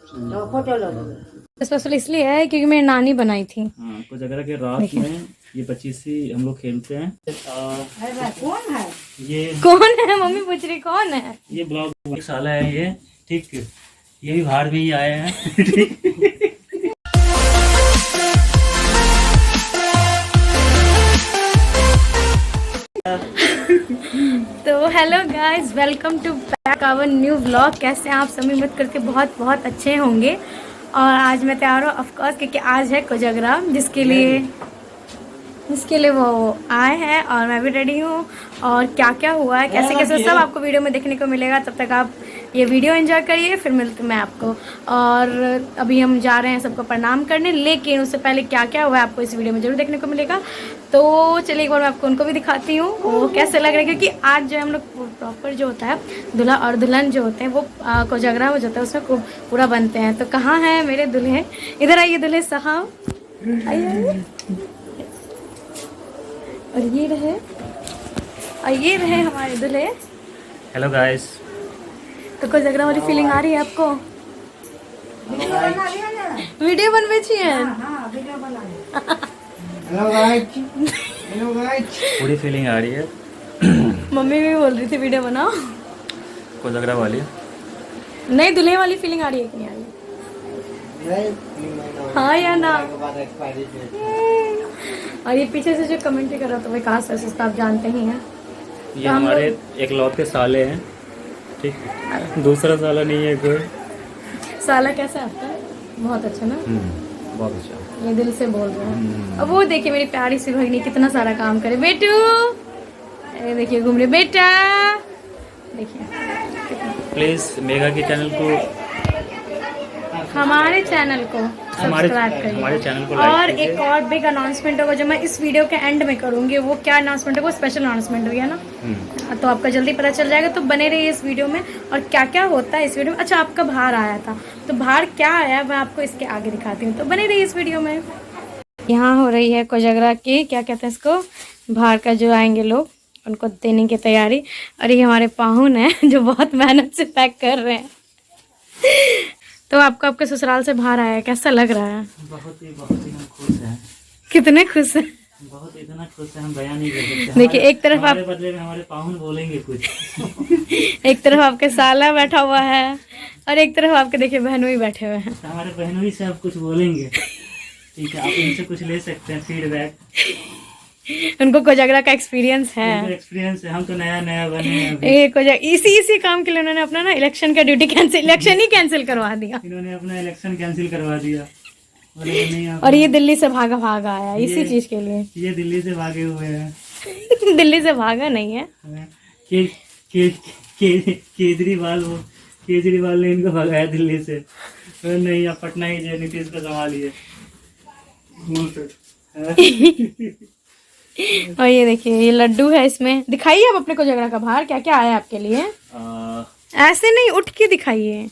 Special इसलिए है क्योंकि मेरी नानी बनाई थी। हाँ, कोजागरा के रात में ये 25 हम लोग खेलते हैं। कौन है? ये कौन है? मम्मी पूछ रही कौन है? ये ब्लॉग साला है ये, ठीक। ये भी बाहर में ही आए हैं ठीक। तो hello guys, welcome to back our new vlog. कैसे हैं आप सभी? उम्मीद करके बहुत बहुत अच्छे होंगे। और आज मैं तैयार हूँ ऑफकोर्स, क्योंकि आज है कोजागरा, जिसके लिए वो आए हैं और मैं भी रेडी हूँ। और क्या क्या हुआ है, कैसे कैसे, सब आपको वीडियो में देखने को मिलेगा। तब तक आप ये वीडियो एंजॉय करिए, फिर मिलती मैं आपको। और अभी हम जा रहे हैं सबको प्रणाम करने, लेकिन उससे पहले क्या क्या हुआ है आपको इस वीडियो में ज़रूर देखने को मिलेगा। तो चलिए एक बार मैं आपको उनको भी दिखाती हूँ वो कैसे लग रहे हैं, क्योंकि आज जो हम लोग प्रॉपर जो होता है दूल्हा और दुल्हन जो होते हैं वो कोजागरा हो जाता है, उसमें पूरा बनते हैं। तो कहाँ है मेरे दूल्हे? इधर आइए दूल्हे साहब, आइए। और ये रहे हमारे दूल्हे। Hello guys. तो कोजागरा वाली फीलिंग आ रही है आपको? वीडियो बनवे छिए? पूरी फीलिंग आ रही है। मम्मी भी बोल रही थी वीडियो बनाओ। कोजागरा वाली नहीं, दूल्हे वाली फीलिंग आ रही है कि नहीं आ रही? हाँ या ना? और ये पीछे से जो कमेंट्री कर रहा था वही कहा से आप जानते ही हैं। ये हमारे एक लौते साले हैं, ठीक। दूसरा साला नहीं है कोई। साला कैसा आता है? बहुत अच्छा ना? बहुत अच्छा। ये दिल से बोल रहे हैं। अब वो देखिए मेरी प्यारी सी भगिनी कितना सारा काम करे। बेटू, अरे देखिए घूम रही बेटा, देखिए। प्लीज मेगा के चैनल को, हमारे चैनल को सब्सक्राइब करिए। हमारे चैनल को और एक और बिग अनाउंसमेंट होगा जो मैं इस वीडियो के एंड में करूंगी। वो क्या अनाउंसमेंट होगा? स्पेशल अनाउंसमेंट होगा ना, तो आपका जल्दी पता चल जाएगा। तो बने रहिए इस वीडियो में। और क्या क्या होता है इस वीडियो में। अच्छा, आपका भार आया था, तो भार क्या आया मैं आपको इसके आगे दिखाती हूँ, तो बने रहिए इस वीडियो में। यहाँ हो रही है कोजागरा की, क्या कहते हैं इसको, भार का जो आएंगे लोग उनको देने की तैयारी। और ये हमारे पाहुन है जो बहुत मेहनत से पैक कर रहे हैं। तो आपको आपके ससुराल से बाहर आया, कैसा लग रहा है? बहुत ही हम खुश हैं। कितने खुश हैं? बहुत इतना खुश है हम बयान नहीं कर सकते। देखिए एक तरफ आप, बदले में हमारे पाहुन बोलेंगे कुछ। एक तरफ आपके साला बैठा हुआ है और एक तरफ आपके देखिए बहनोई बैठे हुए हैं। हमारे बहनोई से आप कुछ बोलेंगे, ठीक है? आप इनसे कुछ ले सकते हैं फीडबैक। उनको कोजागरा का एक्सपीरियंस है। एक्सपीरियंस है, हम तो नया बने हैं। इसी काम के लिए उन्होंने अपना ना इलेक्शन का ड्यूटी कैंसिल, इलेक्शन ही कैंसिल करवा दिया। इन्होंने अपना इलेक्शन कैंसिल करवा दिया। नहीं, और ये दिल्ली से भागा आया इसी चीज के लिए। ये दिल्ली से भागे हुए हैं। दिल्ली से भागा नहीं है, केजरीवाल ने इनको भगाया दिल्ली से। नहीं, आप पटना ही जो नीतीश को संभालिए। और ये देखिए ये लड्डू है, इसमें दिखाइए आप अपने कोजागरा का भार क्या क्या आया आपके लिए। ऐसे नहीं, उठ के दिखाइए,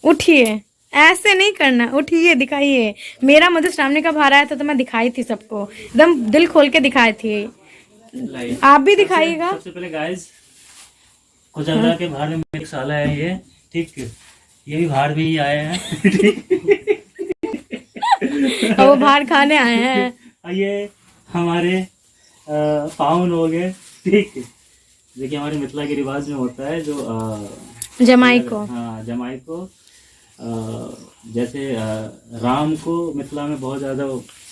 उठिए, ऐसे नहीं करना, उठिए दिखाइए। मेरा मधुश्रावणी का भार आया था तो मैं दिखाई थी सबको, एकदम दिल खोल के दिखाई थी। आप भी दिखाइएगा। सबसे पहले गाइस, कोजागरा के भार में मेरे साला है ये, ठीक। ये भी भार में ही आए हैं और वो भार खाने आए हैं। ये हमारे पाहुन हो गए, ठीक। देखिए हमारे मिथिला के रिवाज में होता है जो जमाई को, हाँ जमाई को, जैसे राम को मिथिला में बहुत ज्यादा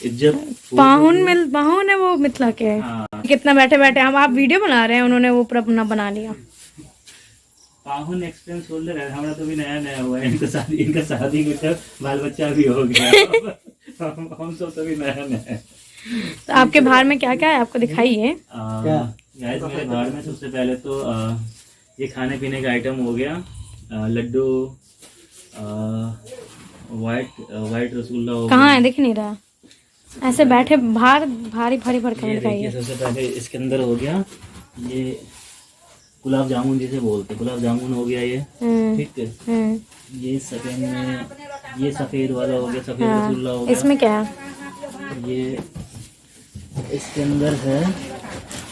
इज्जत। पाहुन है वो मिथिला के। हाँ। कितना बैठे बैठे हम आप वीडियो बना रहे हैं, उन्होंने वो पूरा अपना बना लिया। पाहुन एक्सपीरियंस होल्डर है, हमारा तो भी नया हुआ है। इनका शादी के बाल बच्चा भी हो गया। हम सब तो भी नया है। तो आपके भार में क्या क्या है आपको दिखाइए। मेरे भार में सबसे पहले तो ये खाने पीने का आइटम हो गया, लड्डू, वाइट रसगुल्ला हो गया। कहाँ है, दिख नहीं रहा। ऐसे बैठे भारी भरकम दिखाइए। सबसे पहले इसके अंदर हो गया ये गुलाब जामुन जिसे बोलते, गुलाब जामुन हो गया ये, ठीक है। ये सेकंड में ये सफेद वाला हो गया, सफेद रसगुल्ला हो गया। इसमें क्या है? ये इसके अंदर है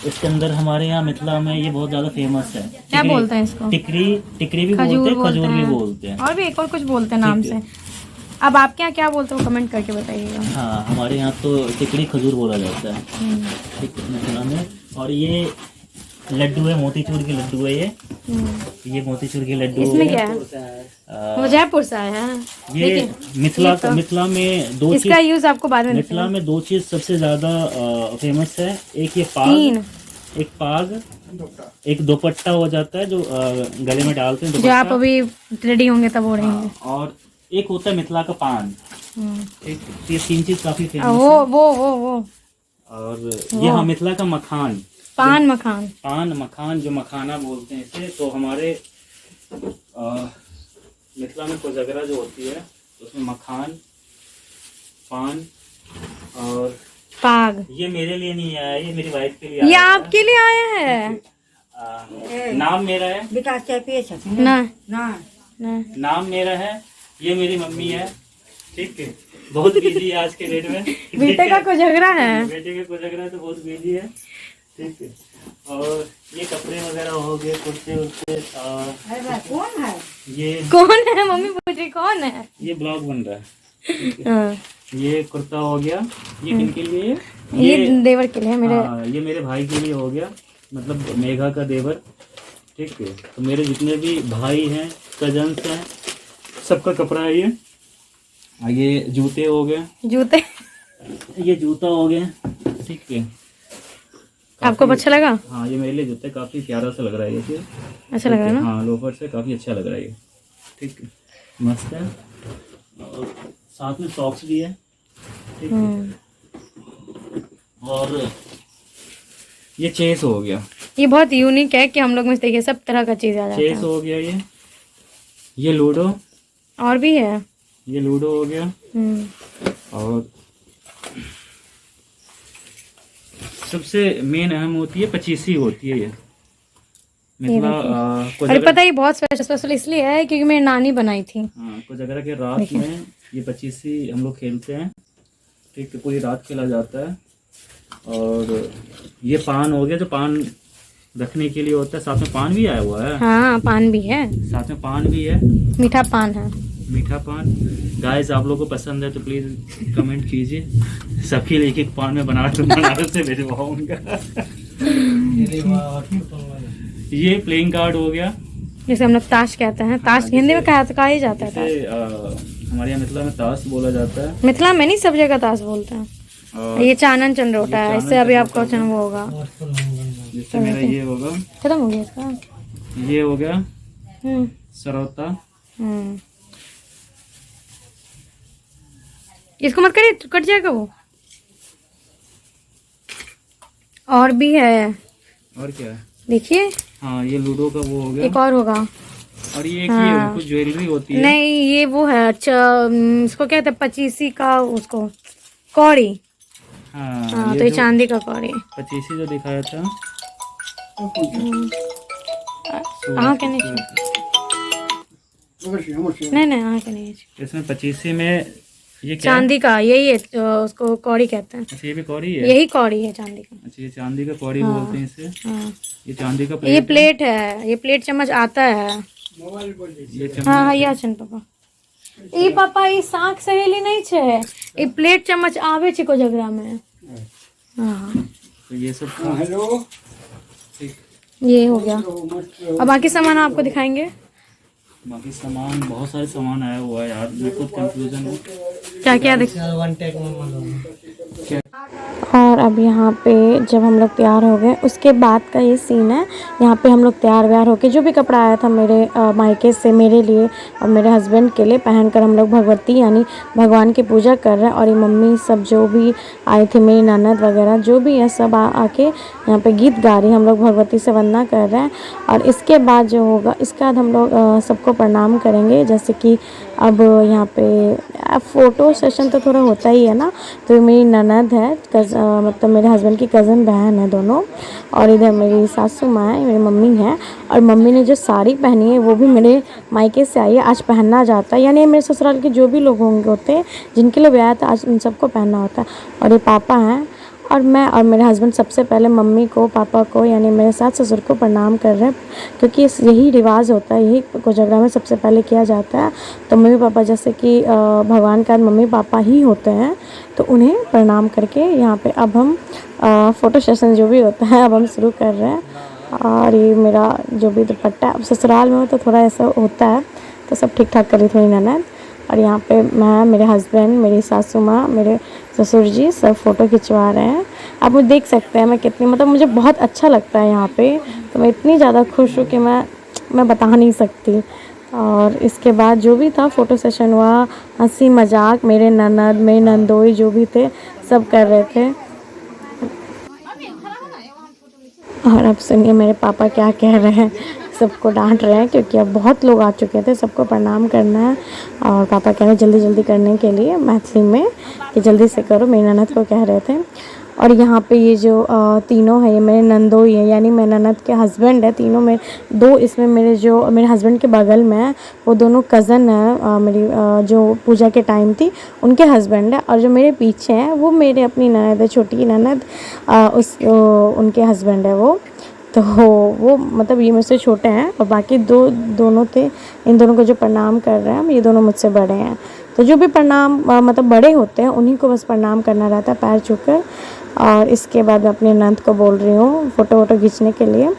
इसके अंदर हमारे यहाँ मिथिला में ये बहुत ज़्यादा फेमस है। क्या बोलते हैं इसको? टिकरी, टिकरी भी बोलते हैं, खजूर भी बोलते हैं, और भी एक और कुछ बोलते हैं नाम से। अब आपके यहाँ क्या बोलते हो कमेंट करके बताइएगा। हाँ, हमारे यहाँ तो टिकरी खजूर बोला जाता है, ठीक है, मिथिला में। और ये लड्डू है, मोतीचूर के लड्डू है ये मोतीचूर के लड्डू। इसमें क्या है? वो जयपुर से आया है। ये मिथिला में दो इसका यूज आपको बाद में मिथिला में दो चीज सबसे ज्यादा फेमस है। एक ये पाग, एक पाग, एक दुपट्टा हो जाता है जो गले में डालते हैं, जो आप अभी रेडी होंगे तब हो रहेंगे। और एक होता है मिथिला का पान। एक ये तीन चीज काफी फेमस है। वो और ये हाँ मिथिला का मखान, पान मखान, पान मखान जो मखाना बोलते हैं इसे। तो हमारे मिथिला में कोजगरा जो होती है उसमें मखान, पान और पाग। ये मेरे लिए नहीं आया, ये मेरी वाइफ के लिए ये आया आपके लिए आया है। नाम मेरा है नाम मेरा है, ये मेरी मम्मी है, ठीक है। बहुत बिजी है आज के डेट में। बेटे का कोजगरा है, बेटे का कोजगरा तो बहुत बिजी है, ठीक है। और ये कपड़े वगैरह हो गए, कुर्ते उर्ते। कौन है? ये कौन है? मम्मी पूछ रही कौन है? ये ब्लॉग बन रहा है। ये कुर्ता हो गया, ये किनके लिए? ये देवर के लिए मेरे। ये मेरे भाई के लिए हो गया, मतलब मेघा का देवर, ठीक है। तो मेरे जितने भी भाई हैं, कजन्स हैं, सबका कपड़ा है ये। ये जूते हो गए, जूते, ये जूता हो गया, ठीक है। आपको अच्छा लगा? हाँ, ये मेरे लिए जूते काफी प्यारा सा लग रहा है ये। अच्छा लग रहा है ना? हाँ, लोफर से काफी अच्छा लग रहा है ये, ठीक है, मस्त है। और साथ में सॉक्स भी है, ठीक है। और ये चेस हो गया। ये बहुत यूनिक है कि हम लोग में देखिए सब तरह का चीज आ जाता है। चेस हो गया ये लूडो, और भी है, ये लूडो हो गया। और सबसे मेन अहम होती है पचीसी होती है ये मिथिला। अरे पता ही बहुत स्पेशल इसलिए है क्योंकि मेरी नानी बनाई थी। हाँ, कोजगरा के रात में ये पचीसी हम लोग खेलते हैं, ठीक है, पूरी रात खेला जाता है। और ये पान हो गया, जो पान रखने के लिए होता है, साथ में पान भी आया हुआ है। हाँ, पान भी है, साथ में पान भी है, मीठा पान है, मीठा पान। गाइस, आप लोगों को पसंद है तो प्लीज कमेंट कीजिए, सबके लिए एक एक पान में बनारस से भेजवाऊंगा। ये प्लेइंग कार्ड हो गया, जिसे हम लोग ताश कहते हैं। ताश हिंदी में कहा ही जाता है। हमारे यहाँ मिथिला में ताश बोला जाता है। मिथिला में नहीं, सब जगह ताश बोलते हैं। ये चानन चंद्रोटा है, इससे अभी आपका क्वेश्चन वो होगा, जिससे मेरा ये होगा, खत्म हो गया इसका। ये हो गया सरौता। इसको मत करिए, कट जाएगा वो। और भी है, और क्या है देखिए। हाँ, ये लूडो का वो हो गया, एक और होगा। और ये हाँ। कुछ ज्वेलरी होती है। नहीं, ये वो है, अच्छा इसको क्या कहते हैं, पचीसी का, उसको कौड़ी। हाँ, तो ये चांदी का कौड़ी। पचीसी जो दिखाया था। हाँ, क्या नहीं, हाँ क्या नहीं। इसमें पचीसी में ये क्या चांदी का, यही है, उसको कौड़ी कहते हैं। अच्छा, ये भी कौड़ी है? यही कौड़ी है चांदी का। अच्छा, ये चांदी का कौड़ी बोलते हैं इसे। हाँ। ये चांदी का प्लेट, ये प्लेट है, ये प्लेट चम्मच आता है। हाँ, ये छन पापा, ये पापा, ये साग सहेली नहीं छे, ये प्लेट चम्मच आवे छे कोजगरा में। हाँ, तो ये सब हेलो, ये हो गया। अब बाकी सामान आपको दिखाएंगे। बाकी सामान, बहुत सारे सामान आया हुआ है यार, मैं खुद कंफ्यूजन हूँ क्या क्या और अब यहाँ पे जब हम लोग तैयार हो गए, उसके बाद का ये सीन है। यहाँ पे हम लोग तैयार व्यार होके, जो भी कपड़ा आया था मेरे मायके से मेरे लिए और मेरे हस्बैंड के लिए, पहनकर हम लोग भगवती यानी भगवान की पूजा कर रहे हैं। और ये मम्मी सब जो भी आए थे, मेरी ननद वगैरह जो भी है, सब आके यहाँ पे गीत गा रही, हम लोग भगवती से वंदना कर रहे हैं। और इसके बाद जो होगा, इसके बाद हम लोग सबको प्रणाम करेंगे। जैसे कि अब यहाँ पे फ़ोटो सेशन तो थोड़ा होता ही है ना। तो मेरी ननद है, मतलब मेरे हस्बैंड की कज़न बहन है दोनों, और इधर मेरी सासू माँ है, मेरी मम्मी है। और मम्मी ने जो साड़ी पहनी है वो भी मेरे मायके से आई है, आज पहनना जाता है। यानी मेरे ससुराल के जो भी लोग होंगे होते हैं जिनके लिए ब्याह था, आज उन सबको पहनना होता है। और ये पापा हैं, और मैं और मेरे हस्बैंड सबसे पहले मम्मी को, पापा को, यानी मेरे सास ससुर को प्रणाम कर रहे हैं, क्योंकि यही रिवाज होता है, यही कोजगरा में सबसे पहले किया जाता है। तो मम्मी पापा जैसे कि भगवान का मम्मी पापा ही होते हैं, तो उन्हें प्रणाम करके यहाँ पे अब हम फ़ोटो सेशन जो भी होता है अब हम शुरू कर रहे हैं। और ये मेरा जो भी दुपट्टा, अब ससुराल में हो तो थोड़ा ऐसा होता है, तो सब ठीक ठाक कर रही थी ननद। और यहाँ पे मैं, मेरे हस्बैंड, मेरी सासू माँ, मेरे ससुर जी सब फ़ोटो खिंचवा रहे हैं। आप मुझे देख सकते हैं मैं कितनी, मतलब मुझे बहुत अच्छा लगता है यहाँ पे, तो मैं इतनी ज़्यादा खुश हूँ कि मैं बता नहीं सकती। और इसके बाद जो भी था फ़ोटो सेशन हुआ, हंसी मजाक, मेरे ननद, मेरे नंदोई जो भी थे सब कर रहे थे। और अब सुनिए मेरे पापा क्या कह रहे हैं, सबको डांट रहे हैं क्योंकि अब बहुत लोग आ चुके थे, सबको प्रणाम करना है। और पापा कह रहे हैं जल्दी जल्दी करने के लिए मैथिली में कि जल्दी से करो, मेरी ननद को कह रहे थे। और यहाँ पे ये जो तीनों है, ये मेरे नंदोई है, यानी मेरे ननद के हस्बैंड है तीनों में। दो इसमें मेरे हस्बैंड के बगल में है, वो दोनों कज़न है, मेरी जो पूजा के टाइम थी उनके हस्बैंड है। और जो मेरे पीछे हैं वो मेरे अपनी ननद है, छोटी ननद, उनके हस्बैंड है वो। तो वो मतलब ये मुझसे छोटे हैं, और बाकी दोनों थे, इन दोनों को जो प्रणाम कर रहे हैं ये दोनों मुझसे बड़े हैं। तो जो भी प्रणाम मतलब बड़े होते हैं उन्हीं को बस प्रणाम करना रहता है पैर छूकर। और इसके बाद मैं अपनी नंद को बोल रही हूँ फ़ोटो वोटो खींचने के लिए।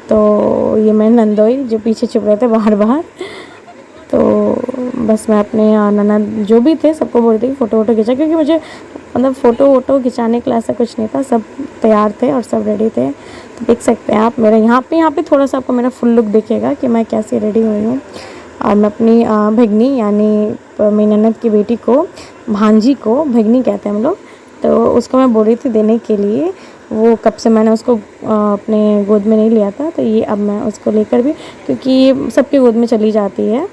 तो ये मेरे नंदोई जो पीछे छुप रहे थे बाहर बाहर, तो बस मैं अपने ननद जो भी थे सबको बोल रही थी फ़ोटो वोटो खींचा, क्योंकि मुझे मतलब फ़ोटो वोटो खिंचाने के लिए ऐसा कुछ नहीं था, सब तैयार थे और सब रेडी थे। तो देख सकते हैं आप मेरे यहाँ पे थोड़ा सा आपको मेरा फुल लुक दिखेगा कि मैं कैसे रेडी हुई हूँ। और मैं अपनी भगनी यानी मेरी ननद की बेटी को, भांजी को भगनी कहते हैं हम लोग, तो उसको मैं बोल रही थी देने के लिए। वो कब से मैंने उसको अपने गोद में नहीं लिया था, तो ये अब मैं उसको लेकर भी, क्योंकि ये सबके गोद में चली जाती है,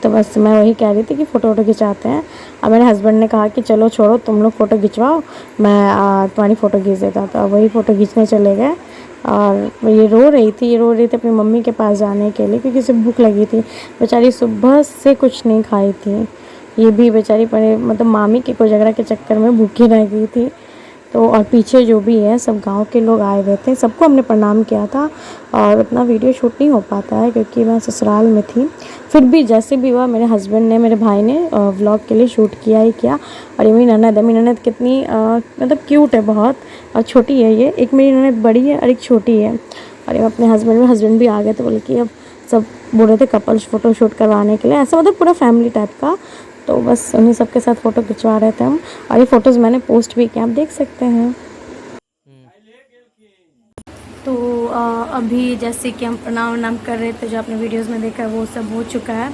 तो बस मैं वही कह रही थी कि फ़ोटो वोटो खिंचाते हैं। अब मेरे हस्बैंड ने कहा कि चलो छोड़ो तुम लोग फ़ोटो खिंचवाओ, मैं तुम्हारी फ़ोटो खींच देता। तो अब वही फ़ोटो खींचने चले गए। और ये रो रही थी अपनी मम्मी के पास जाने के लिए, क्योंकि उसे भूख लगी थी, बेचारी सुबह से कुछ नहीं खाई थी। ये भी बेचारी मतलब मामी के कोजगरा के चक्कर में भूखी रह गई थी। तो और पीछे जो भी है सब गांव के लोग आए हुए थे, सबको हमने प्रणाम किया था। और उतना वीडियो शूट नहीं हो पाता है क्योंकि मैं ससुराल में थी, फिर भी जैसे भी हुआ मेरे हस्बैंड ने, मेरे भाई ने व्लॉग के लिए शूट किया ही किया। और ये मेरी ननद कितनी मतलब क्यूट है बहुत, और छोटी है ये, एक मेरी ननद बड़ी है और एक छोटी है। और ये अपने हस्बैंड भी आ गए थे, बोले कि अब सब बोल रहे थे कपल्स फ़ोटो शूट करवाने के लिए, ऐसा मतलब पूरा फैमिली टाइप का। तो बस उन्हीं सबके साथ फ़ोटो खिंचवा रहे थे हम, और ये फ़ोटोज़ मैंने पोस्ट भी किया, आप देख सकते हैं। तो अभी जैसे कि हम प्रणाम कर रहे थे, जो आपने वीडियोस में देखा है वो सब हो चुका है।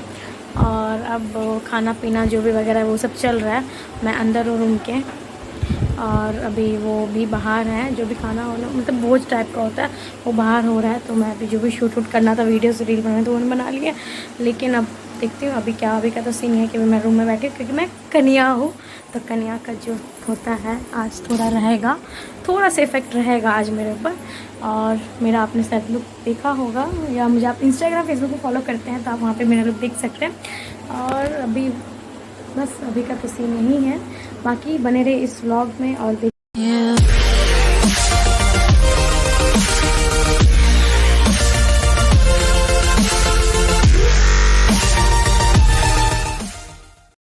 और अब खाना पीना जो भी वगैरह है वो सब चल रहा है। मैं अंदर हूँ रूम के, और अभी वो भी बाहर है, जो भी खाना होना मतलब भोज टाइप का होता है वो बाहर हो रहा है। तो मैं अभी जो भी शूट करना था, वीडियोस रील बनाना, तो उन्होंने बना लिया। लेकिन अब देखती हूँ अभी का तो सीन है कि मैं रूम में बैठी हूँ, क्योंकि मैं कन्या हूँ, तो कन्या का जो होता है आज थोड़ा रहेगा, थोड़ा सा इफेक्ट रहेगा आज मेरे ऊपर। और मेरा आपने शायद लुक देखा होगा, या मुझे आप इंस्टाग्राम फेसबुक को फॉलो करते हैं तो आप वहाँ पे मेरा लुक देख सकते हैं। और अभी बस अभी का तो सीन यही है, बाकी बने रहे इस व्लॉग में और